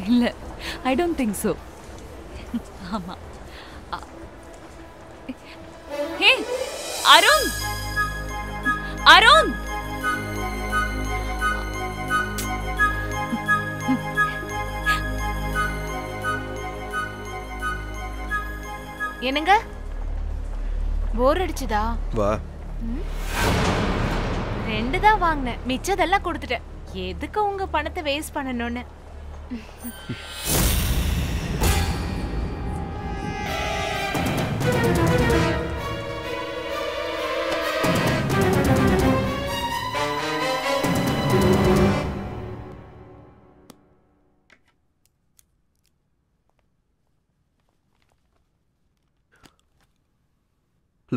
இல்ல, I don't think so. ஆமா. ஹே அருண், அருண். என்னங்க போர் அடிச்சுதா? வா. 2 தான் வாங்கினேன், மிச்சதெல்லாம் கொடுத்துட்டேன். எதுக்கு உங்க பணத்தை வேஸ்ட் பண்ணணும்னு.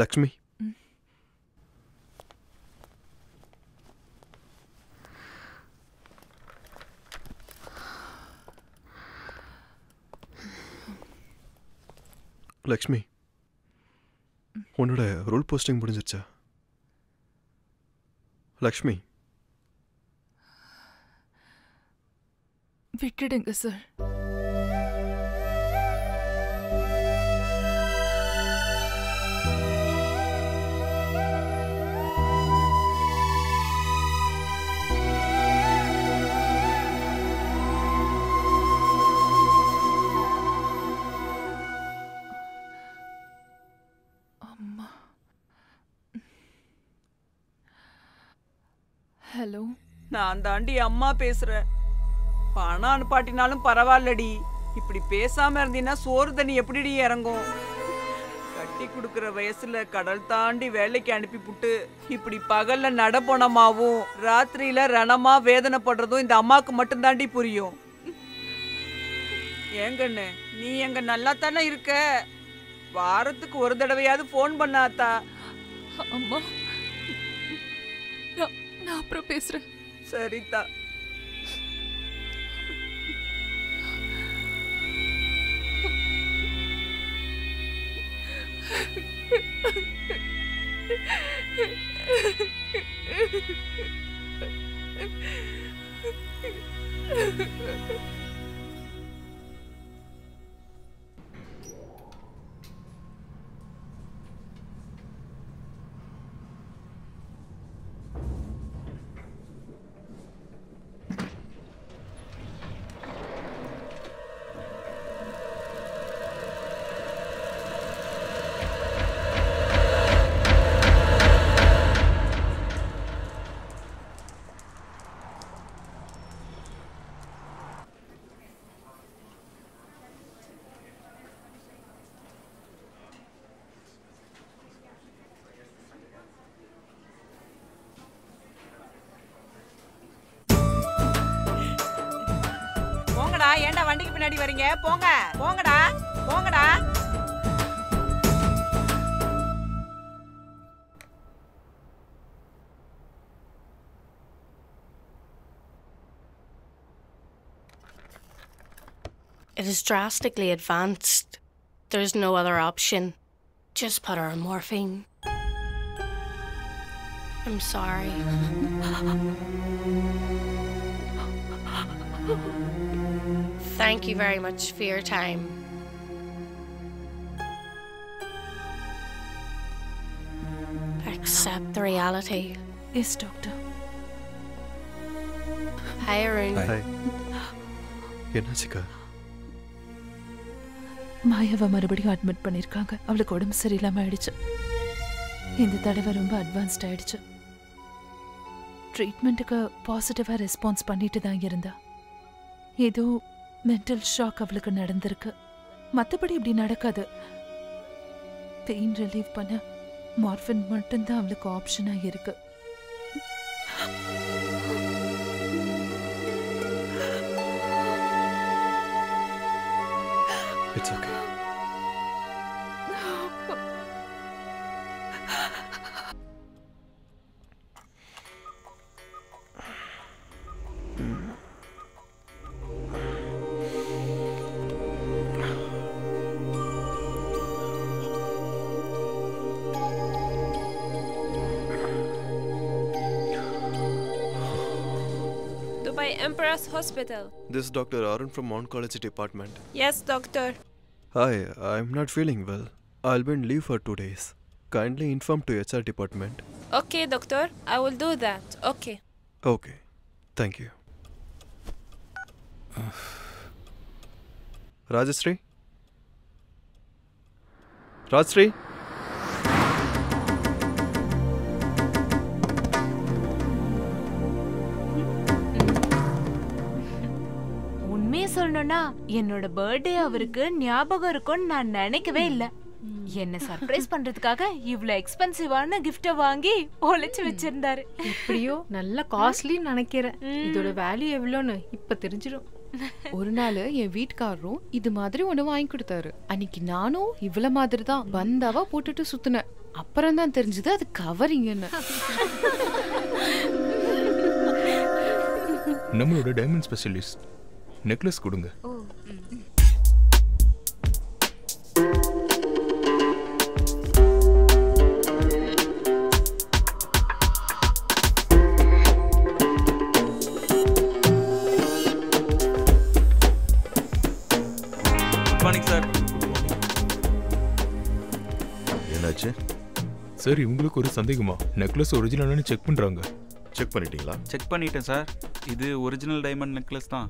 லக்ஷ்மி, லக்ஷ்மி, உன்னோட ரோல் போஸ்டிங் முடிஞ்சிருச்சா? லக்ஷ்மி, விட்டுடுங்க சார். ஹலோ, நான் தாண்டி அம்மா பேசுறேன். பணம் அனுப்பாட்டினாலும் பரவாயில்லடி, இப்படி பேசாம இருந்தீன்னா சோறு தண்ணி எப்படிடி இறங்கும்? கட்டி கொடுக்கற வயசுல கடல் தாண்டி வேலைக்கு அனுப்பிப்புட்டு இப்படி பகல்ல நடப்போனமாவும் ராத்திரியில ரணமா வேதனைப்படுறதும் இந்த அம்மாக்கு மட்டும் தாண்டி புரியும். ஏங்கண்ணு, நீ எங்க நல்லா தானே இருக்க? வாரத்துக்கு ஒரு தடவையாவது போன் பண்ணாத்தா. அம்மா, நான் அப்புறம் பேசுறேன். சரிதா. ஏன்டா வண்டிக்கு பின்னாடி வரீங்க? போங்க போங்கடா போங்கடா. It is drastically advanced. There's no other option. Just put her on morphine. I'm sorry. Thank you very much for your time. Accept the reality. Yes, doctor. Hi, Arun. Hi. என்னாச்சுக்கா? மாயாவை மறுபடியும் அட்மிட் பண்ணிருக்காங்க. அவளுக்கு உடம்பு சரியில்லாம ஆயிடுச்சு. இந்த தடவை ரொம்ப அட்வான்ஸ்ட் ஆயிடுச்சு. ட்ரீட்மெண்ட்டுக்கு பாசிட்டிவா ரெஸ்பான்ஸ் பண்ணிட்டு தான் இருந்தா. ஏதோ மென்டல் ஷாக் அவளுக்கு நடந்திருக்கு. மற்றபடி இப்படி நடக்காது. பெயின் ரிலீவ் பண்ண மார்ஃபின் மட்டும்தான் அவளுக்கு ஆப்ஷனா இருக்கு. It's okay. Emperor's Hospital. This is Dr. Arun from Oncology Department. Yes, doctor. Hi, I'm not feeling well. I'll be on leave for 2 days. Kindly inform to HR department. Okay, doctor. I will do that. Okay. Okay. Thank you. Rajashree? Rajashree? உண்மையை சொல்லணும்னா என்னோட birthday அவருக்கு ஞாபகம் இருக்கும்னு நான் நினைக்கவே இல்ல. என்ன சர்ப்ரைஸ் பண்றதுக்காக இவ்ளோ எக்ஸ்பென்சிவான கிஃப்ட வாங்கி ஒளிச்சு வச்சிருந்தாரு. எப்படியோ நல்ல காஸ்ட்லி நினைக்கிறேன். இதோட வேல்யூ எவ்வளோன்னு இப்ப தெரிஞ்சிடும். ஒரு நாள் என் வீட்டுக்காரரும் இது மாதிரி ஒண்ணு வாங்கி கொடுத்தாரு. அன்னைக்கு நானும் இவ்வளவு மாதிரி தான் பந்தாவா போட்டுட்டு சுத்தினேன். அப்புறம் தான் தெரிஞ்சது அது கவரிங்கன்னு. நம்மளோட டைமண்ட் ஸ்பெஷலிஸ்ட் நெக்லஸ் கொடுங்க. என்னாச்சு சார், இவங்களுக்கு ஒரு சந்தேகமா நெக்லஸ் ஒரிஜினல்னு செக் பண்றாங்க. செக் பண்ணிட்டீங்களா? செக் பண்ணிட்டேன் சார். இது ஒரிஜினல் டைமண்ட் நெக்லஸ் தான்.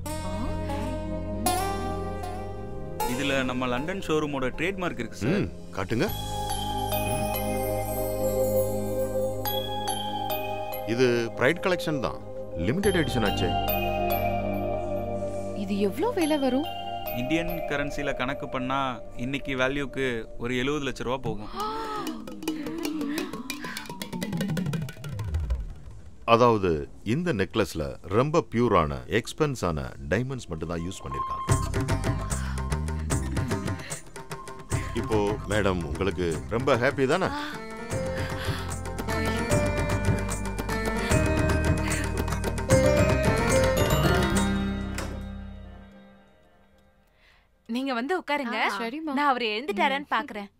இதுல நம்ம லண்டன் ஷோரூமோட ட்ரேட்மார்க் இருக்கு சார். காட்டுங்க. இது பிரைட் கலெக்ஷன் தான், லிமிடெட் எடிஷன் ஆச்சு. இது எவ்வளவு விலை வரும்? இந்தியன் கரன்சில கணக்கு பண்ணா இன்னைக்கு வேல்யூக்கு ஒரு 70 லட்சம் ரூபாய் போகும். அதாவது இந்த நெக்லஸ்ல ரொம்ப பியூரான எக்ஸ்பென்ஸான டைமண்ட்ஸ் மட்டும் தான் யூஸ் பண்ணிருக்காங்க. இப்போ மேடம் உங்களுக்கு ரொம்ப ஹாப்பி தானே? நீங்க வந்து உட்காருங்க. சரிம்மா. நான் அவர் எழுந்துட்டாரான்னு பாக்குறேன்.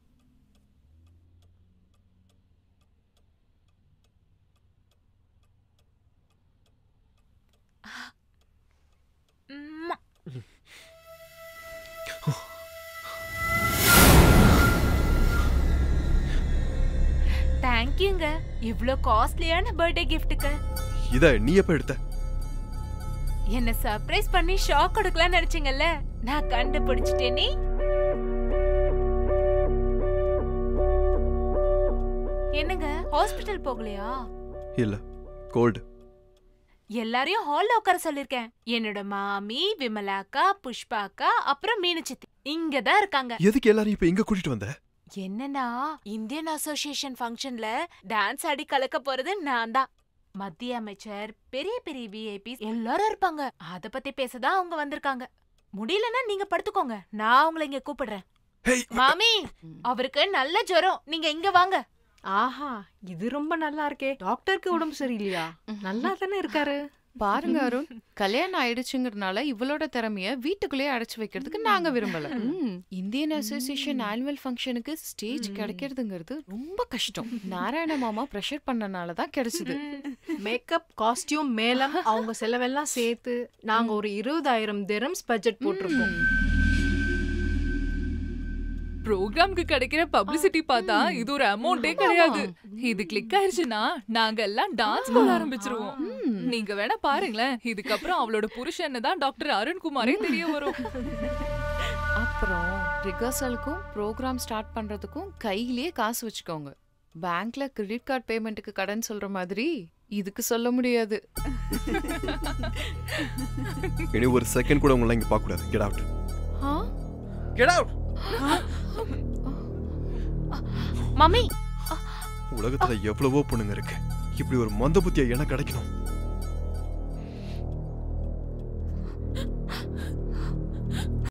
தேங்க்யூங்க, இவ்ளோ காஸ்ட்லியான பர்த்டே கிஃப்ட்டுக்கு. இத நீ எப்ப எடுத்த? என்ன சர்ப்ரைஸ் பண்ணி ஷாக் கொடுக்கலாம்னு நினைச்சீங்கல்ல, நான் கண்டுபிடிச்சிட்டேனே. என்னங்க ஹாஸ்பிடல் போகலையா? இல்ல, கோல்டு. எல்லாரையும் ஹால்ல உட்கார சொல்லிருக்கேன். என்னோட மாமி, விமலாக்கா, புஷ்பாக்கா, அப்புறம் மீனு சித்தி இங்கதான் இருக்காங்க. எதுக்கு எல்லாரும் இப்ப இங்க கூட்டிட்டு வந்த? என்னன்னா இந்தியன் அசோசியேஷன் ஃபங்க்ஷன்ல டான்ஸ் ஆடி கலக்க போறது நான் தான். மத்திய அமைச்சர், பெரிய பெரிய விஐபி எல்லாரும் இருப்பாங்க. அத பத்தி பேசதான் அவங்க வந்திருக்காங்க. முடியலன்னா நீங்க படுத்துக்கோங்க, நான் உங்களை இங்க கூப்பிடுறேன். மாமி, அவருக்கு நல்ல ஜுரம், நீங்க இங்க வாங்க. ஆஹா, இது ரொம்ப நல்லா இருக்கே. டாக்டருக்கு உடம்பு சரியில்லையா? நல்லா தானே இருக்காரு. பாருங்க அருண், கல்யாணம் ஆயிடுச்சுங்கிறதுனால இவளோட திறமைய வீட்டுக்குள்ளேயே அடைச்சு வைக்கிறதுக்கு நாங்க விரும்பல. இந்தியன் அசோசியேஷன் ஆனுவல் ஃபங்க்ஷனுக்கு ஸ்டேஜ் கிடைக்கிறதுங்கிறது ரொம்ப கஷ்டம். நாராயண மாமா பிரஷர் பண்ணனாலதான் கிடைச்சது. மேக்கப், காஸ்டியூம், மேலம் அவங்க செலவெல்லாம் சேர்த்து நாங்க ஒரு 20,000 திரம்ஸ் பட்ஜெட் போட்டிருக்கோம். ப்ரோக்ராம்க்கு கிடைக்கிற பப்ளிசிட்டி பார்த்தா இது ஒரு அமௌண்டே கிடையாது. இது கிளிக் ஆயிருச்சுன்னா நாங்க எல்லாம் டான்ஸ் பண்ண ஆரம்பிச்சிருவோம். நீங்க வேணா பாருங்களேன், இதுக்கப்புறம் அவளோட புருஷன் தான் டாக்டர் அருண்குமாரே தெரிய வரும். அப்புறம் ரிஹர்சலுக்கும் ப்ரோக்ராம் ஸ்டார்ட் பண்றதுக்கும் கையிலேயே காசு வச்சுக்கோங்க. பேங்க்ல கிரெடிட் கார்டு பேமெண்ட்டுக்கு கடன் சொல்ற மாதிரி இதுக்கு சொல்ல முடியாது. இனி ஒரு செகண்ட் கூட உங்களை இங்க பார்க்க கூடாது. Get out. Get out. Mummy, உலகத்துல எவ்வளவோ பொண்ணுங்க இருக்கு, இப்படி ஒரு மந்த புத்தியா எனக்கு கிடைக்கணும்.